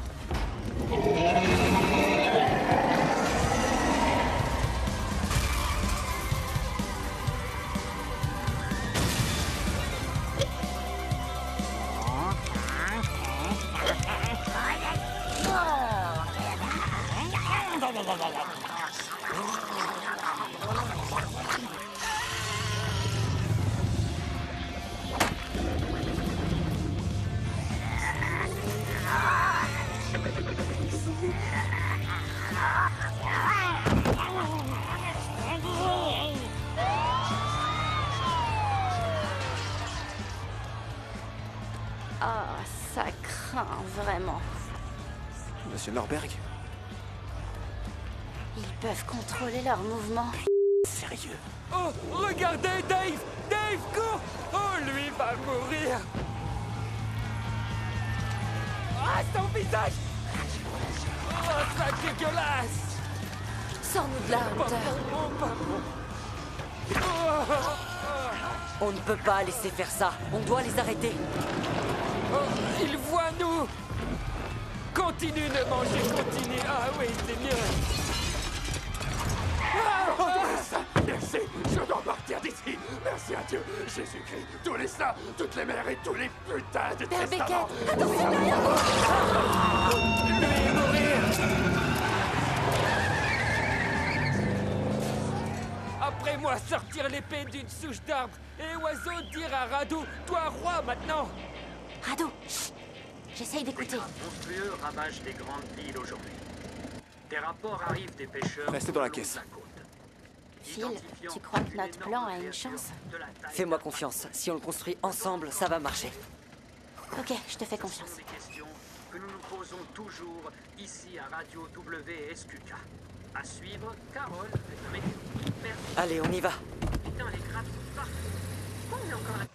Ah, ça craint vraiment. Monsieur Norberg? Ils peuvent contrôler leurs mouvements. Sérieux? Oh, regardez Dave. Dave, cours. Oh, lui va mourir. Ah, son visage. Oh, ça dégueulasse. Sors-nous de là, Hunter. On ne peut pas laisser faire ça. On doit les arrêter. Oh, il voit nous. Continue de manger, continue. Ah oui, c'est mieux. Merci, je dois partir d'ici. Merci à Dieu, Jésus-Christ, tous les saints, toutes les mères et tous les putains de Père Beckett, testaments. attention derrière vous. Lui mourir. Après moi, sortir l'épée d'une souche d'arbre et oiseau dire à Radu, toi roi maintenant. Radu, chut. J'essaye d'écouter. Monstrueux ravagent les grandes villes aujourd'hui. Des rapports arrivent des pêcheurs. Restez dans la caisse. Phil, tu crois que notre plan a une chance? Fais-moi confiance. Si on le construit ensemble, ça va marcher. Ok, je te fais confiance. Ce sont des questions que nous nous posons toujours ici à Radio WSQK. À suivre, Carole avec la météo. Merci. Allez, on y va. Putain, les grappes sont partout. Pourquoi on est encore là?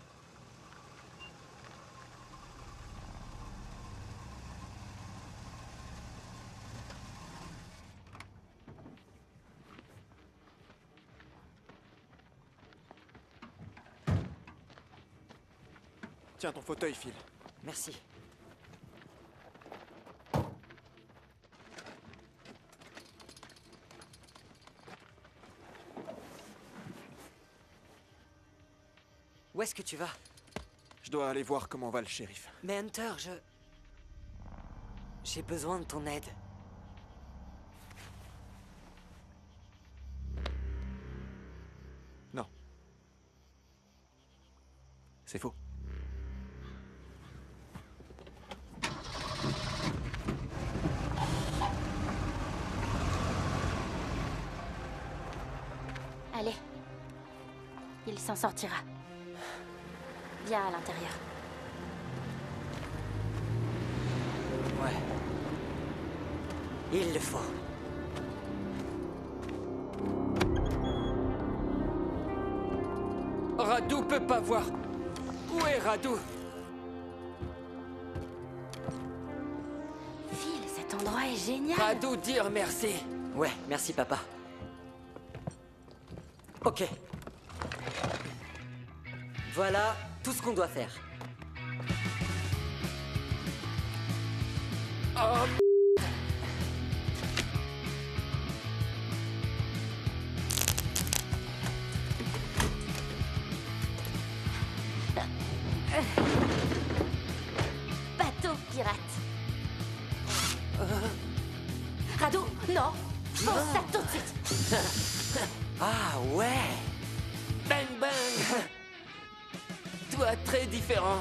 Tiens, ton fauteuil, Phil. Merci. Où est-ce que tu vas? Je dois aller voir comment va le shérif. Mais Hunter, j'ai besoin de ton aide. Non. C'est faux. Allez. Il s'en sortira. Viens à l'intérieur. Ouais. Il le faut. Radu peut pas voir. Où est Radu? Phil, cet endroit est génial. Radu, dire merci. Ouais, merci papa. Ok. Voilà tout ce qu'on doit faire. Oh, Bateau pirate. Radu, non. Pense ça tout de suite. Ah ouais. bang bang. Toi, très différent.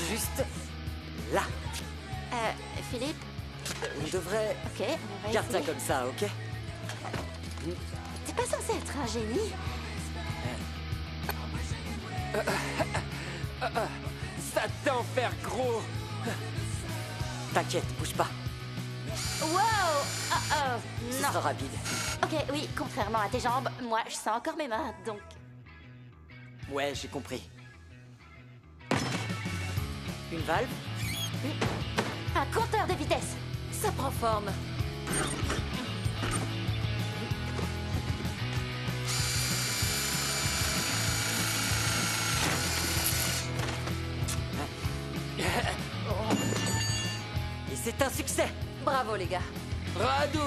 Juste là. Philippe. On devrait... Ok, on va Garde ça essayer. comme ça, ok? T'es pas censé être un génie. Ça t'en faire gros. T'inquiète, bouge pas. Wow. Ce Non. sera rapide. Ok, oui, contrairement à tes jambes, moi je sens encore mes mains, donc... Ouais, j'ai compris. Une valve? Un compteur de vitesse. Ça prend forme. Et c'est un succès! Bravo les gars. Radu.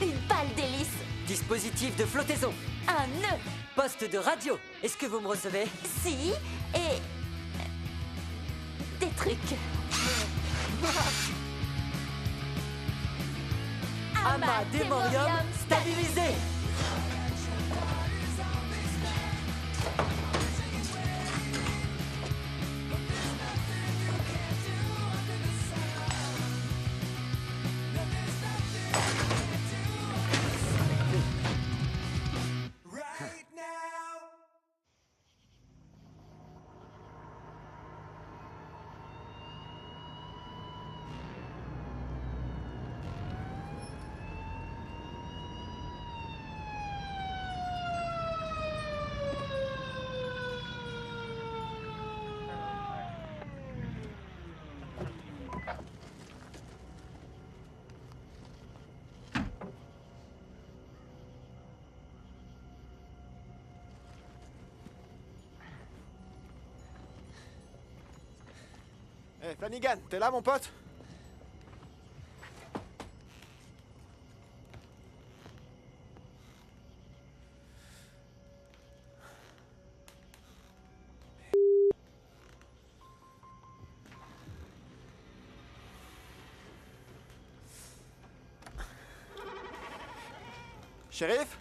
Une balle d'hélice. Dispositif de flottaison. Un nœud. Poste de radio. Est-ce que vous me recevez? Si. Et... des trucs. Amas d'hémorium stabilisé. Hey, Flanagan, t'es là, mon pote? Shérif?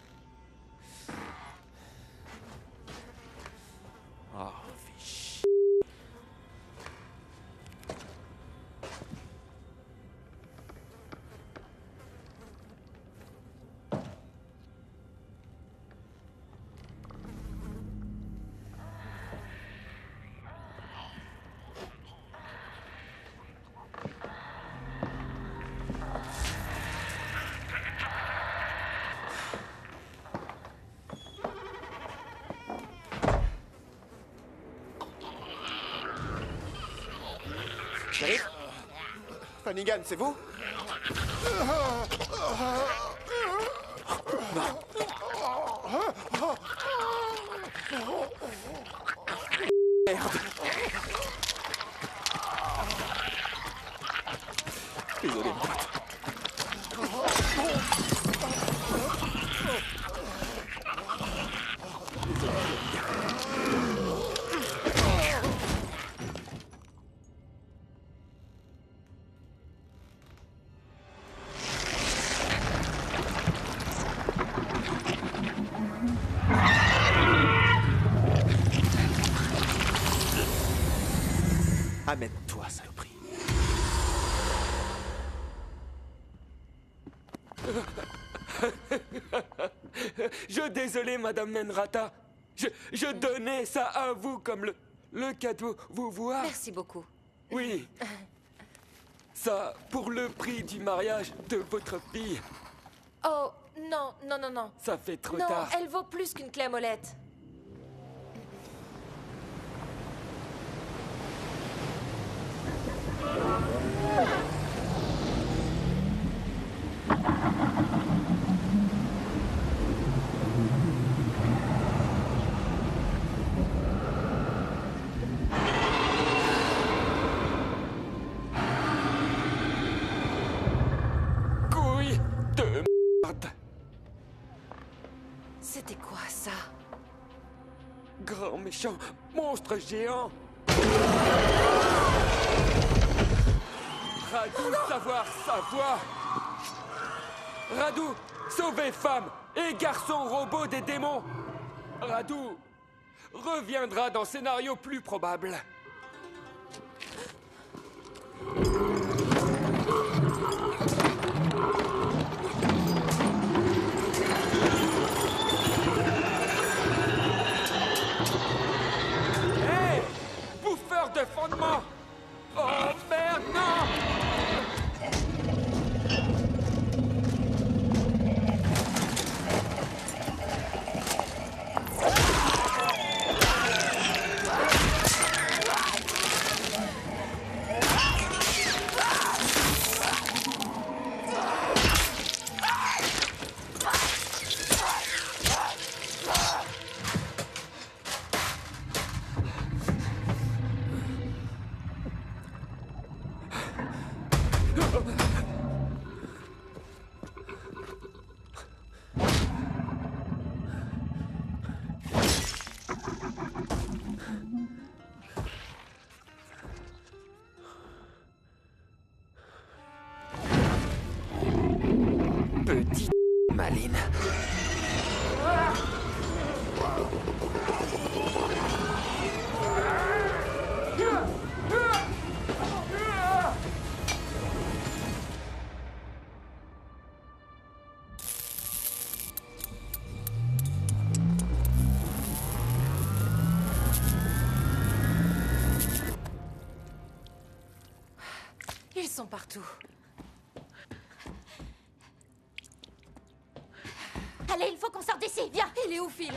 Oh, fais chier. Shérif? Flanagan, c'est vous? Merde! Désolé, mon pote. Amène-toi, saloperie. Désolé, Madame Nenrata. Je donnais ça à vous comme le cadeau. Vous voir. Merci beaucoup. Oui. Ça, pour le prix du mariage de votre fille. Oh, non, non, non, non. Ça fait trop non, tard. elle vaut plus qu'une clé à molette. Couille de merde. C'était quoi ça? Grand méchant monstre géant. Radou, savoir, savoir. Radou, sauver femmes et garçons robots des démons. Radou reviendra dans scénario plus probable. Hé, bouffeur de fondement. Oh merde, non! Petite maline. Ils sont partout. Allez, il faut qu'on sorte d'ici, viens. Il est où, Phil?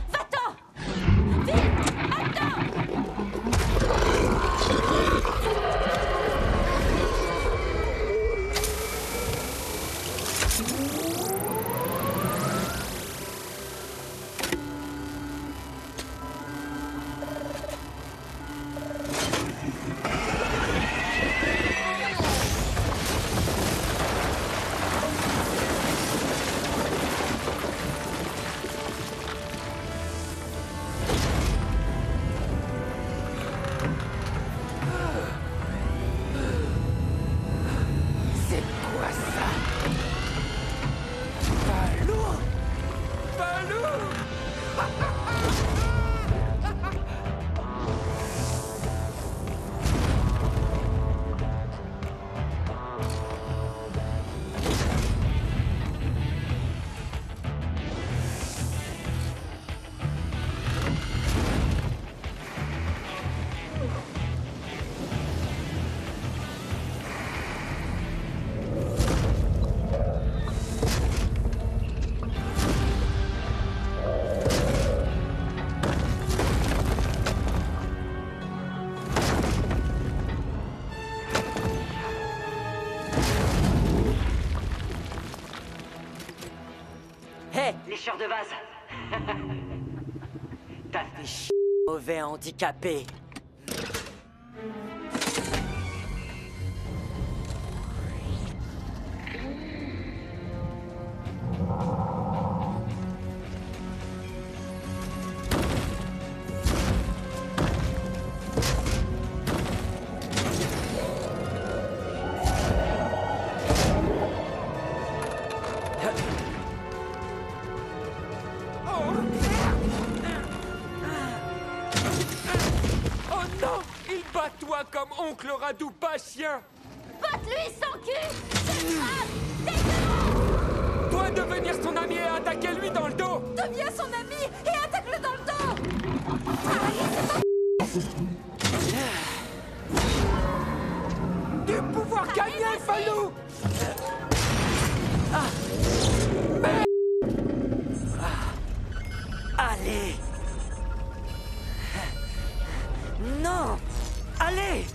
Va-t'en! Vite! Attends! pêcheur de vase. T'as fait chier, mauvais handicapé. Oh non! Il bat toi comme oncle Radou, pas chien! Batte-lui sans cul! Dois devenir son ami et attaquer lui dans le dos! Deviens son ami et attaque-le dans le dos! Du pouvoir gagner, Falou! Allez! Non! Allez!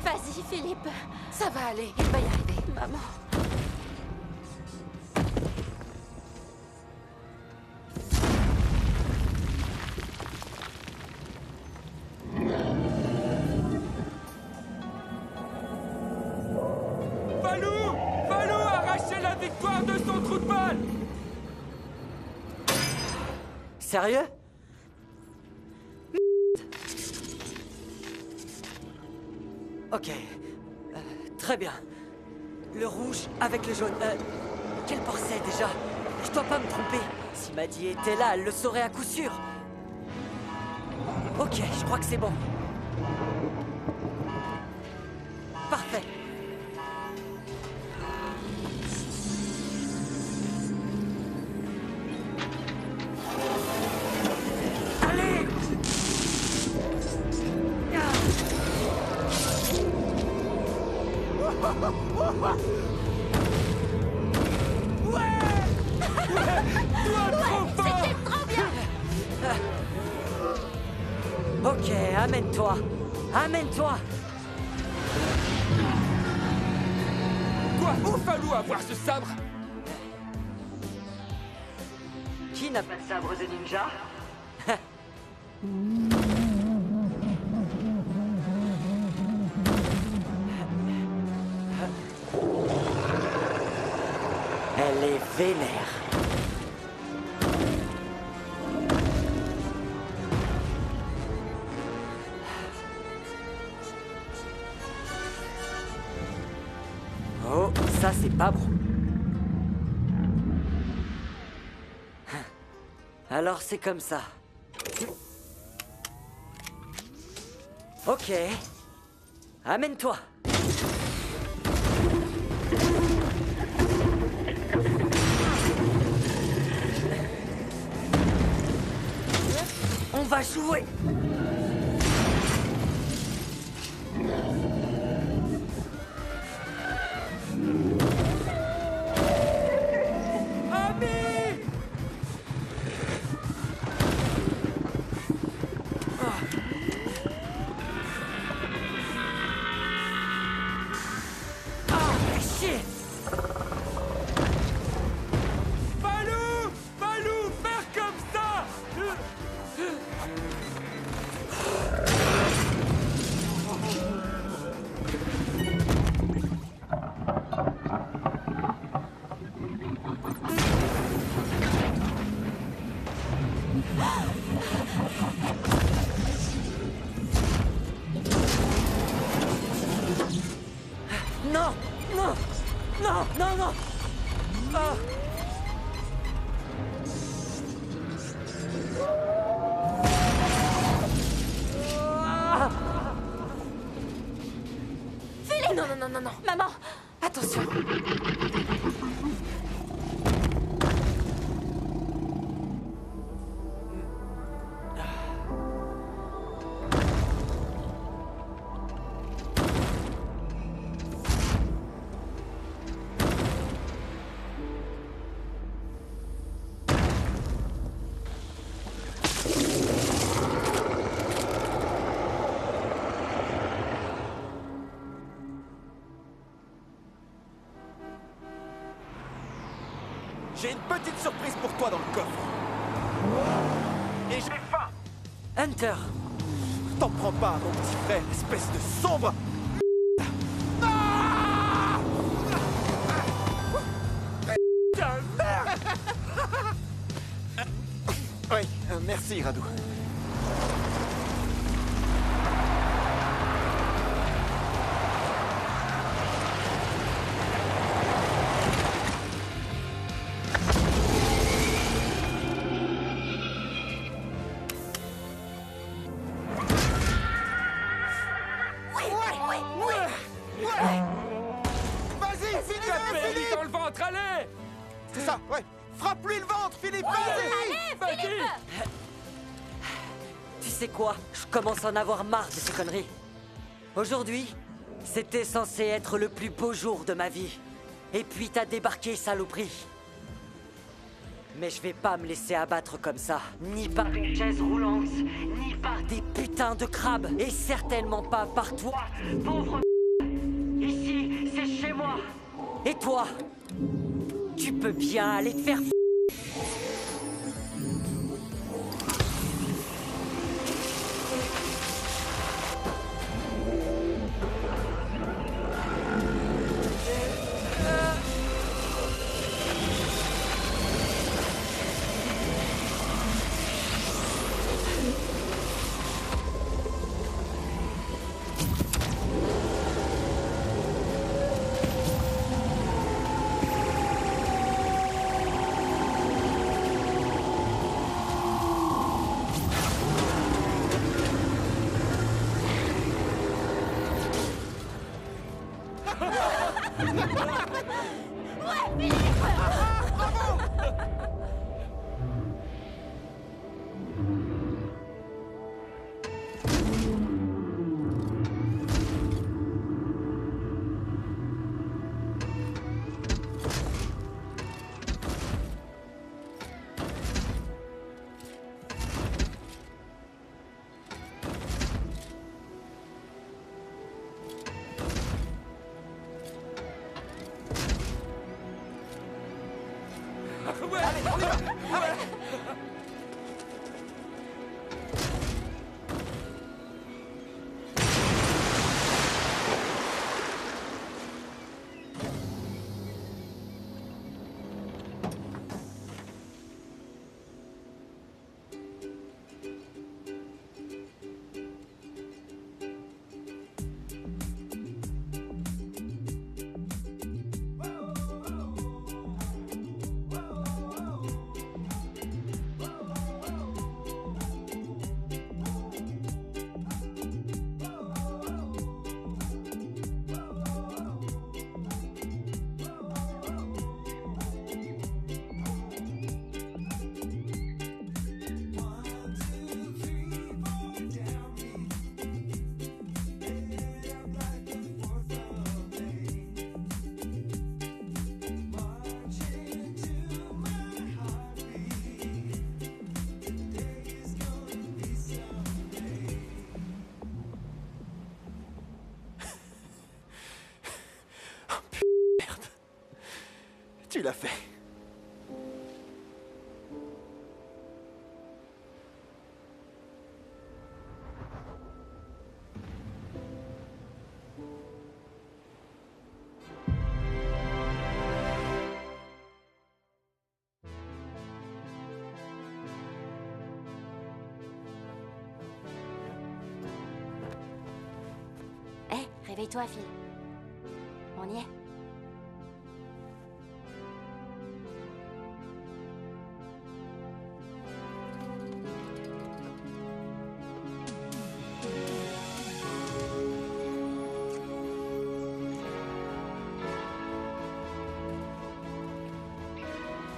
Vas-y, Philippe. Ça va aller, il va y arriver. Maman. Falou! Falou, arrachez la victoire de son trou de balle! Sérieux? Ok. Très bien. Le rouge avec le jaune. Quel port c'est déjà? Je dois pas me tromper. Si Maddie était là, elle le saurait à coup sûr. Ok, je crois que c'est bon. Parfait. Allez! C'était trop bien! Ok, amène-toi. Amène-toi. Quoi? Où Falou avoir ce sabre? Qui n'a pas de sabre de ninja? Elle est vénère. Oh, ça c'est pas bon. Alors c'est comme ça. Ok. Amène-toi. On va jouer. Falou! Falou, faire comme ça! Non! Non! Non! Non! Non! Ah. Ah. Philippe! Non, non, non, non, non. Maman, attention. J'ai une petite surprise pour toi dans le coffre. Et j'ai faim. Hunter! T'en prends pas, mon petit frère, espèce de sombre. Putain, merde! Oui, merci, Radu. Vas-y, Tu as perdu dans le ventre, allez! C'est ça, ouais. Frappe-lui le ventre, Philippe, vas-y! Vas-y! Tu sais quoi? Je commence à en avoir marre de ces conneries. Aujourd'hui, c'était censé être le plus beau jour de ma vie. Et puis t'as débarqué, saloperie. Mais je vais pas me laisser abattre comme ça. Ni par une chaise roulante, ni par des putains de crabes. Et certainement pas par toi, pauvre. Ici, c'est chez moi. Et toi? Tu peux bien aller te faire... Allez, on y va! Allez. Tu l'as fait. Hé, réveille-toi, Phil. On y est.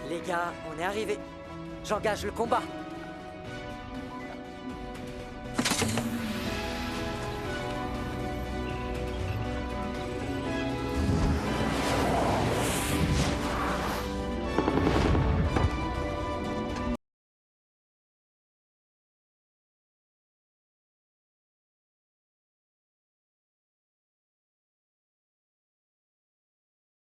Les gars, on est arrivés. J'engage le combat.